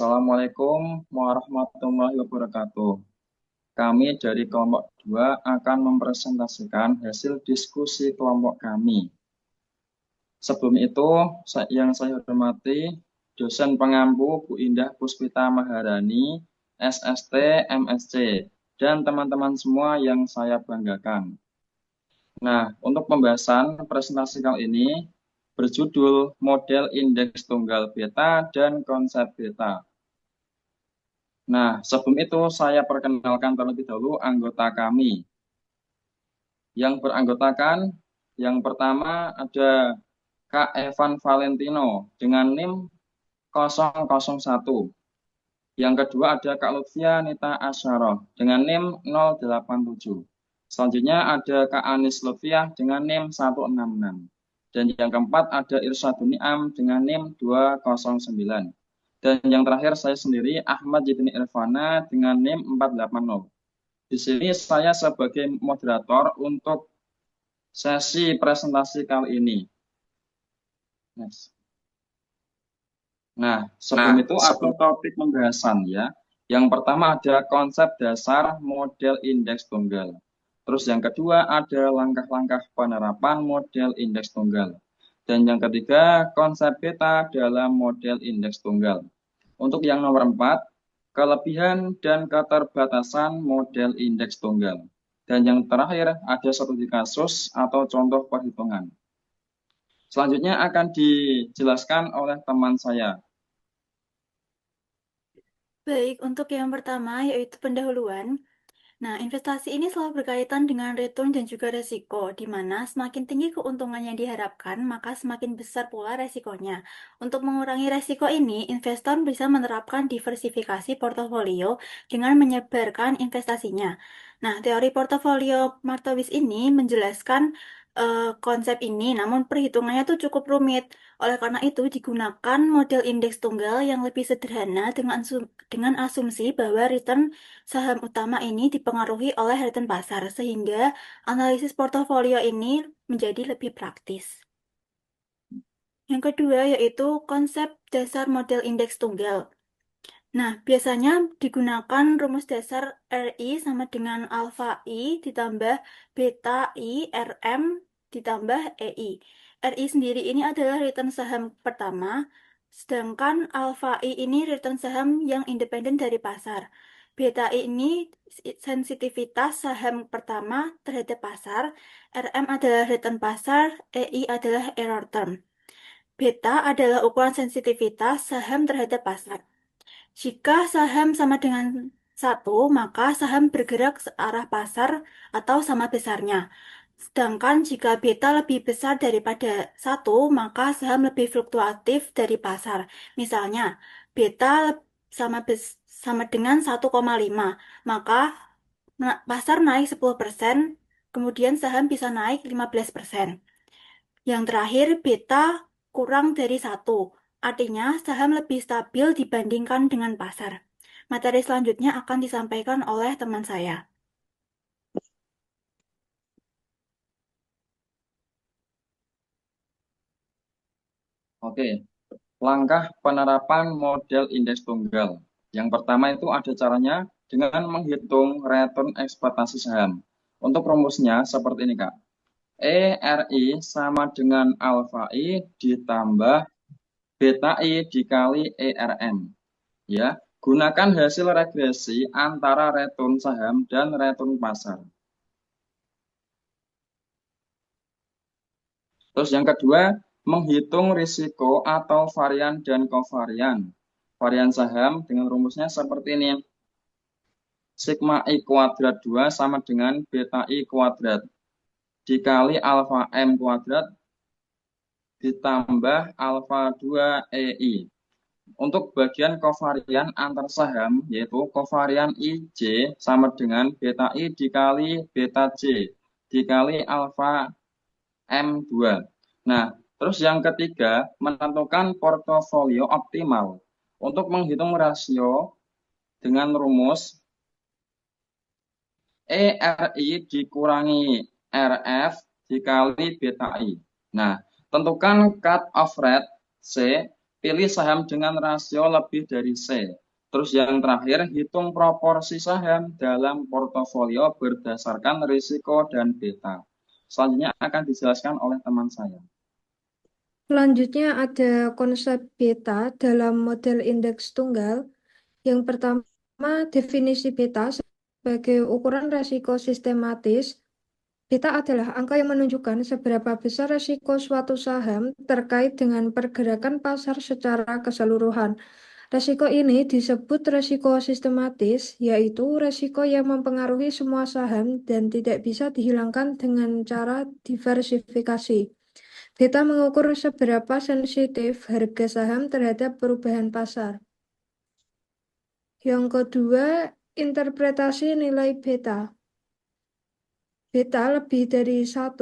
Assalamualaikum warahmatullahi wabarakatuh. Kami dari kelompok 2 akan mempresentasikan hasil diskusi kelompok kami. Sebelum itu, yang saya hormati dosen pengampu Bu Indah Puspita Maharani, SST, MSc, dan teman-teman semua yang saya banggakan. Nah, untuk pembahasan presentasi kali ini berjudul Model Indeks Tunggal Beta dan Konsep Beta. Nah, sebelum itu saya perkenalkan terlebih dahulu anggota kami. Yang beranggotakan, yang pertama ada Kak Evan Valentino dengan NIM 001. Yang kedua ada Kak Lutfia Nita Asyarah dengan NIM 087. Selanjutnya ada Kak Anis Lutfiah dengan NIM 166. Dan yang keempat ada Irsyaduni Am dengan NIM 209. Dan yang terakhir saya sendiri Ahmad Yibni Irfana dengan NIM 480. Di sini saya sebagai moderator untuk sesi presentasi kali ini. Next. Nah, sebelum itu ada topik pembahasan ya. Yang pertama ada konsep dasar model indeks tunggal. Terus yang kedua ada langkah-langkah penerapan model indeks tunggal. Dan yang ketiga konsep beta dalam model indeks tunggal. Untuk yang nomor 4, kelebihan dan keterbatasan model indeks tunggal. Dan yang terakhir ada studi kasus atau contoh perhitungan. Selanjutnya akan dijelaskan oleh teman saya. Baik, untuk yang pertama yaitu pendahuluan. Nah, investasi ini selalu berkaitan dengan return dan juga resiko, di mana semakin tinggi keuntungan yang diharapkan, maka semakin besar pula resikonya. Untuk mengurangi resiko ini, investor bisa menerapkan diversifikasi portofolio dengan menyebarkan investasinya. Nah, teori portofolio Martowitz ini menjelaskan konsep ini, namun perhitungannya tuh cukup rumit. Oleh karena itu, digunakan model indeks tunggal yang lebih sederhana dengan asumsi bahwa return saham utama ini dipengaruhi oleh return pasar, sehingga analisis portofolio ini menjadi lebih praktis. Yang kedua yaitu konsep dasar model indeks tunggal. Nah, biasanya digunakan rumus dasar RI sama dengan alfa I ditambah beta I RM ditambah EI. RI sendiri ini adalah return saham pertama, sedangkan alfa I ini return saham yang independen dari pasar. Beta I ini sensitivitas saham pertama terhadap pasar, RM adalah return pasar, EI adalah error term. Beta adalah ukuran sensitivitas saham terhadap pasar. Jika saham sama dengan satu, maka saham bergerak searah pasar atau sama besarnya. Sedangkan jika beta lebih besar daripada satu, maka saham lebih fluktuatif dari pasar. Misalnya, beta sama dengan 1,5, maka pasar naik 10%, kemudian saham bisa naik 15%. Yang terakhir, beta kurang dari satu, artinya saham lebih stabil dibandingkan dengan pasar. Materi selanjutnya akan disampaikan oleh teman saya. Oke, langkah penerapan model indeks tunggal. Yang pertama itu ada caranya dengan menghitung return ekspektasi saham. Untuk rumusnya seperti ini, Kak. ERI sama dengan alfa I ditambah beta I dikali ERM. Ya, gunakan hasil regresi antara return saham dan return pasar. Terus yang kedua, menghitung risiko atau varian dan kovarian. Varian saham dengan rumusnya seperti ini. Sigma I kuadrat 2 sama dengan beta I kuadrat dikali alfa M kuadrat ditambah alfa 2 EI. Untuk bagian kovarian antar saham, yaitu kovarian IJ sama dengan beta I dikali beta J dikali alfa M2. Nah, terus yang ketiga, menentukan portofolio optimal. Untuk menghitung rasio dengan rumus ERI dikurangi RF dikali beta I. Nah, tentukan cut off rate C Pilih saham dengan rasio lebih dari C. Terus yang terakhir, hitung proporsi saham dalam portofolio berdasarkan risiko dan beta. Selanjutnya akan dijelaskan oleh teman saya. Selanjutnya ada konsep beta dalam model indeks tunggal. Yang pertama, definisi beta sebagai ukuran resiko sistematis. Beta adalah angka yang menunjukkan seberapa besar resiko suatu saham terkait dengan pergerakan pasar secara keseluruhan. Resiko ini disebut resiko sistematis, yaitu resiko yang mempengaruhi semua saham dan tidak bisa dihilangkan dengan cara diversifikasi. Beta mengukur seberapa sensitif harga saham terhadap perubahan pasar. Yang kedua, interpretasi nilai beta. Beta lebih dari 1,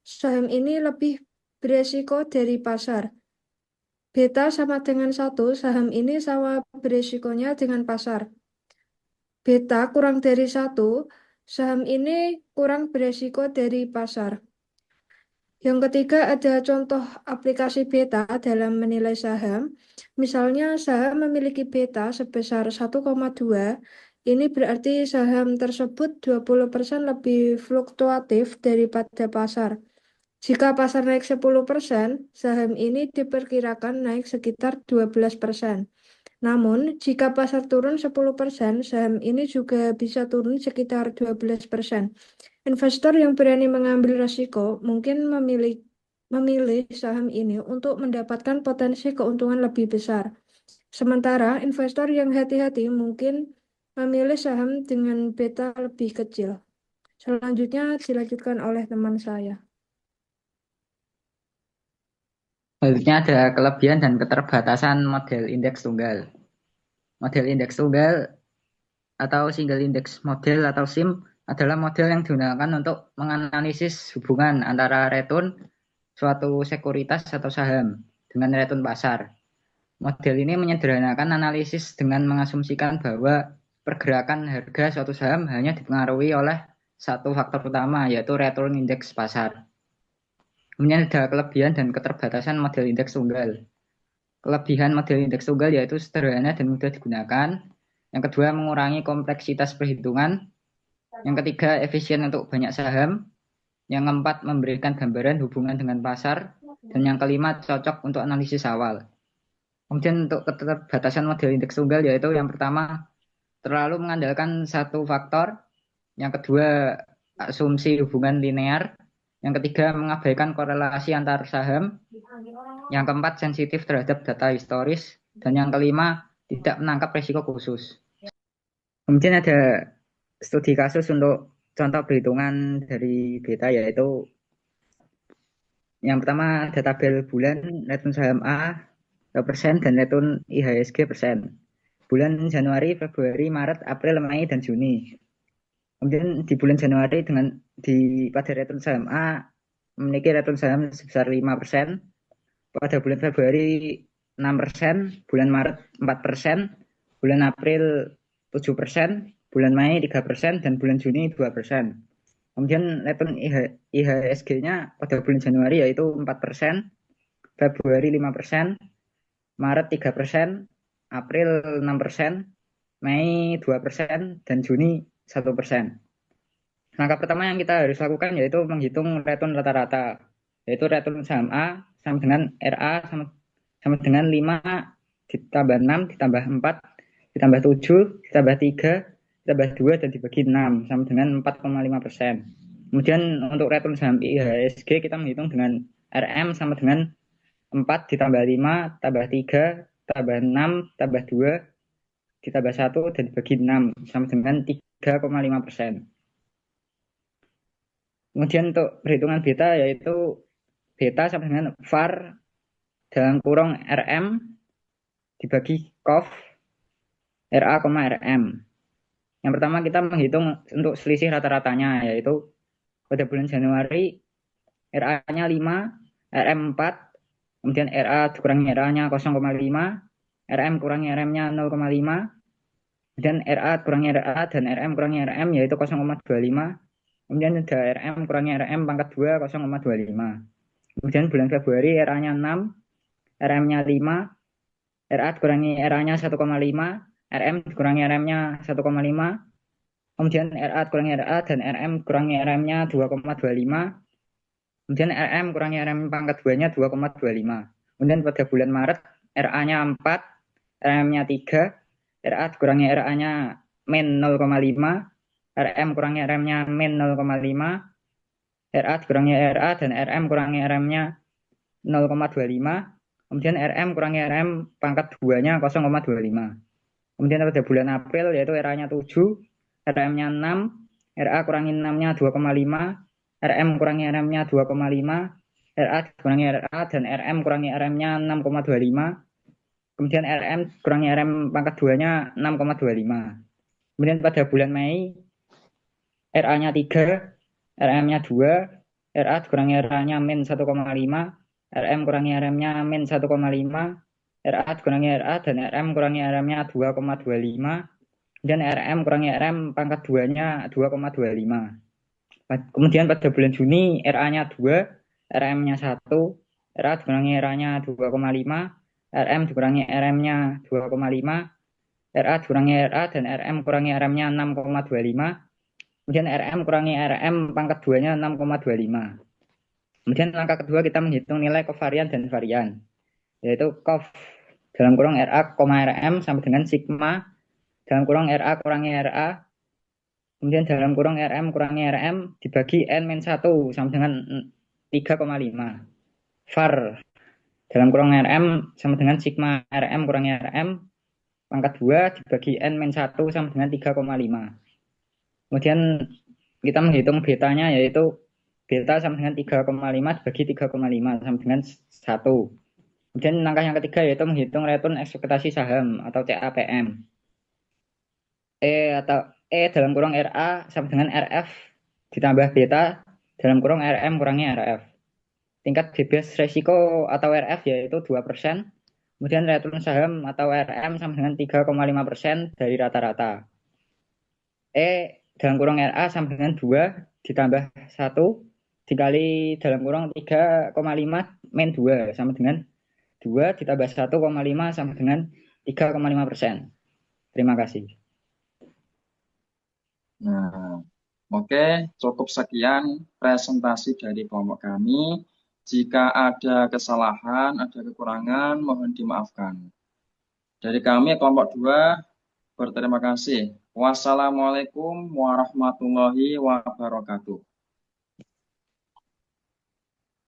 saham ini lebih beresiko dari pasar. Beta sama dengan 1, saham ini sama beresikonya dengan pasar. Beta kurang dari 1, saham ini kurang beresiko dari pasar. Yang ketiga ada contoh aplikasi beta dalam menilai saham. Misalnya saham memiliki beta sebesar 1,2. Ini berarti saham tersebut 20% lebih fluktuatif daripada pasar. Jika pasar naik 10%, saham ini diperkirakan naik sekitar 12%. Namun, jika pasar turun 10%, saham ini juga bisa turun sekitar 12%. Investor yang berani mengambil risiko mungkin memilih saham ini untuk mendapatkan potensi keuntungan lebih besar. Sementara investor yang hati-hati mungkin memilih saham dengan beta lebih kecil. Selanjutnya dilanjutkan oleh teman saya. Selanjutnya ada kelebihan dan keterbatasan model indeks tunggal. Model indeks tunggal atau single index model atau SIM adalah model yang digunakan untuk menganalisis hubungan antara return suatu sekuritas atau saham dengan return pasar. Model ini menyederhanakan analisis dengan mengasumsikan bahwa pergerakan harga suatu saham hanya dipengaruhi oleh satu faktor utama, yaitu return indeks pasar. Kemudian ada kelebihan dan keterbatasan model indeks tunggal. Kelebihan model indeks tunggal yaitu sederhana dan mudah digunakan. Yang kedua, mengurangi kompleksitas perhitungan. Yang ketiga, efisien untuk banyak saham. Yang keempat, memberikan gambaran hubungan dengan pasar. Dan yang kelima, cocok untuk analisis awal. Kemudian untuk keterbatasan model indeks tunggal yaitu yang pertama, terlalu mengandalkan satu faktor. Yang kedua, asumsi hubungan linear. Yang ketiga, mengabaikan korelasi antar saham. Yang keempat, sensitif terhadap data historis. Dan yang kelima, tidak menangkap risiko khusus. Kemudian ada studi kasus untuk contoh perhitungan dari beta, yaitu yang pertama ada tabel bulan return saham A persen dan return IHSG persen. Bulan Januari, Februari, Maret, April, Mei, dan Juni. Kemudian di bulan Januari pada return saham A memiliki return saham sebesar 5%, pada bulan Februari 6%, bulan Maret 4%, bulan April 7%, bulan Mei 3%, dan bulan Juni 2%. Kemudian return IHSG-nya pada bulan Januari yaitu 4%, Februari 5%, Maret 3%, April 6%, Mei 2%, dan Juni 1%. Langkah pertama yang kita harus lakukan yaitu menghitung return rata-rata, yaitu return saham A sama dengan RA sama dengan 5 ditambah 6 ditambah 4 ditambah 7 ditambah 3 ditambah 2 dan dibagi 6 sama dengan 4,5%. Kemudian untuk return saham IHSG kita menghitung dengan RM sama dengan 4 ditambah 5 tambah 3 tambah 6 tambah 2 ditambah 1 dan dibagi 6 sama dengan 3,5%. Kemudian untuk perhitungan beta yaitu beta sama dengan var dalam kurung RM dibagi COF RA, RM. Yang pertama kita menghitung untuk selisih rata-ratanya yaitu pada bulan Januari RA-nya 5, RM 4, kemudian RA dikurangi RA-nya 0,5, RM kurangi RM-nya 0,5, kemudian RA kurangi RA dan RM kurangi RM yaitu 0,25. Kemudian ada RM kurangi RM pangkat 2 0,25. Kemudian bulan Februari RA-nya 6, RM-nya 5, RA dikurangi RA-nya 1,5, RM dikurangi RM-nya 1,5, kemudian RA dikurangi RA dan RM dikurangi RM-nya 2,25, kemudian RM kurangi RM pangkat 2-nya 2,25. Kemudian pada bulan Maret RA-nya 4, RM-nya 3, RA dikurangi RA-nya min 0,5, RM kurangi RM-nya min 0,5, RA dikurangi RA dan RM kurangi RM-nya 0,25, kemudian RM kurangi RM pangkat 2-nya 0,25. Kemudian pada bulan April yaitu RA-nya 7, RM-nya 6, RA kurangi 6-nya 2,5, RM kurangi RM-nya 2,5, RA kurangi RA dan RM kurangi RM-nya 6,25, kemudian RM kurangi RM pangkat 2-nya 6,25. Kemudian pada bulan Mei RA-nya 3, RM-nya 2, RA dikurangi RA-nya min 1,5, RM kurangi RM-nya min 1,5, RA dikurangi RA dan RM kurangi RM-nya 2,25, dan RM kurangi RM pangkat 2-nya 2,25. Kemudian pada bulan Juni RA-nya 2, RM-nya 1, RA dikurangi RA-nya 2,5, RM dikurangi RM-nya 2,5, RA dikurangi RA dan RM kurangi RM-nya 6,25, kemudian RM kurangi RM pangkat 2-nya 6,25. Kemudian langkah kedua kita menghitung nilai kovarian dan varian, yaitu kov dalam kurung RA, RM sama dengan sigma dalam kurung RA kurangi RA, kemudian dalam kurung RM kurangi RM dibagi N-1 sama dengan 3,5. Var dalam kurung RM sama dengan sigma RM kurangi RM pangkat 2 dibagi N-1 sama dengan 3,5. Kemudian kita menghitung betanya, yaitu beta sama dengan 3,5 dibagi 3,5 sama dengan 1. Kemudian langkah yang ketiga yaitu menghitung return ekspektasi saham atau CAPM. E dalam kurung RA sama dengan RF ditambah beta dalam kurung RM kurangi RF. Tingkat bebas resiko atau RF yaitu 2%. Kemudian return saham atau RM sama dengan 3,5% dari rata-rata. E dalam kurung RA sama dengan 2 ditambah 1 dikali dalam kurung 3,5 min 2 sama dengan 2 ditambah 1,5 sama dengan 3,5%. Terima kasih. Nah, oke, cukup sekian presentasi dari kelompok kami. Jika ada kesalahan, ada kekurangan, mohon dimaafkan. Dari kami kelompok 2 berterima kasih. Wassalamualaikum warahmatullahi wabarakatuh.